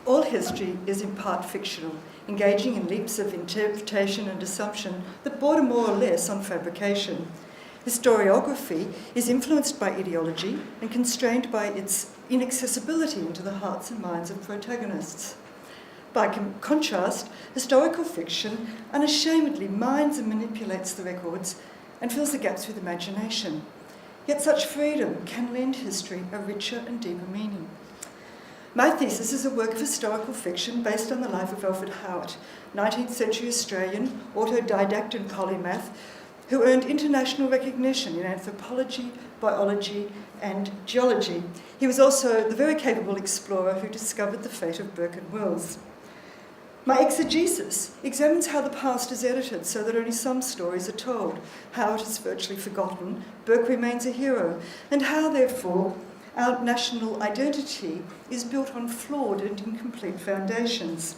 All history is in part fictional, engaging in leaps of interpretation and assumption that border more or less on fabrication. Historiography is influenced by ideology and constrained by its inaccessibility into the hearts and minds of protagonists. By contrast, historical fiction unashamedly mines and manipulates the records and fills the gaps with imagination. Yet such freedom can lend history a richer and deeper meaning. My thesis is a work of historical fiction based on the life of Alfred Howard, 19th century Australian, autodidact and polymath, who earned international recognition in anthropology, biology, and geology. He was also the very capable explorer who discovered the fate of Burke and Wills. My exegesis examines how the past is edited so that only some stories are told, how it is virtually forgotten, Burke remains a hero, and how, therefore, our national identity is built on flawed and incomplete foundations.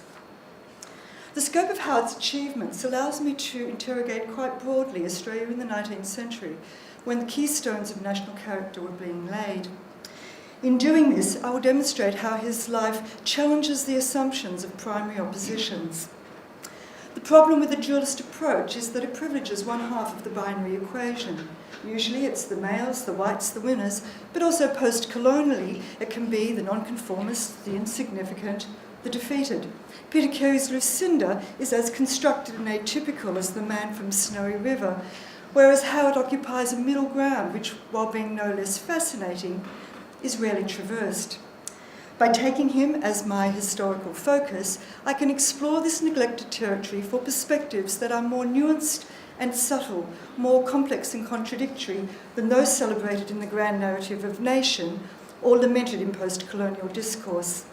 The scope of Howard's achievements allows me to interrogate quite broadly Australia in the 19th century, when the keystones of national character were being laid. In doing this, I will demonstrate how his life challenges the assumptions of primary oppositions. The problem with the dualist approach is that it privileges one half of the binary equation. Usually it's the males, the whites, the winners, but also post-colonially it can be the nonconformists, the insignificant, the defeated. Peter Carey's Lucinda is as constructed and atypical as the man from Snowy River, whereas Howard occupies a middle ground which, while being no less fascinating, is rarely traversed. By taking him as my historical focus, I can explore this neglected territory for perspectives that are more nuanced and subtle, more complex and contradictory than those celebrated in the grand narrative of nation or lamented in post-colonial discourse.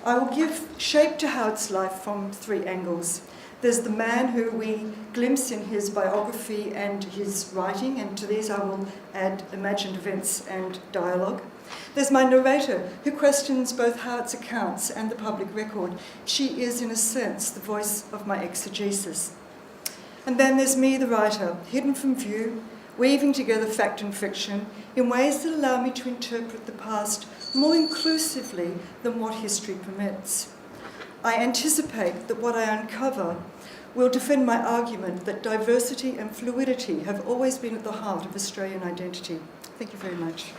I will give shape to Howard's life from three angles. There's the man who we glimpse in his biography and his writing, and to these I will add imagined events and dialogue. There's my narrator, who questions both Howard's accounts and the public record. She is, in a sense, the voice of my exegesis. And then there's me, the writer, hidden from view, weaving together fact and fiction in ways that allow me to interpret the past more inclusively than what history permits. I anticipate that what I uncover will defend my argument that diversity and fluidity have always been at the heart of Australian identity. Thank you very much.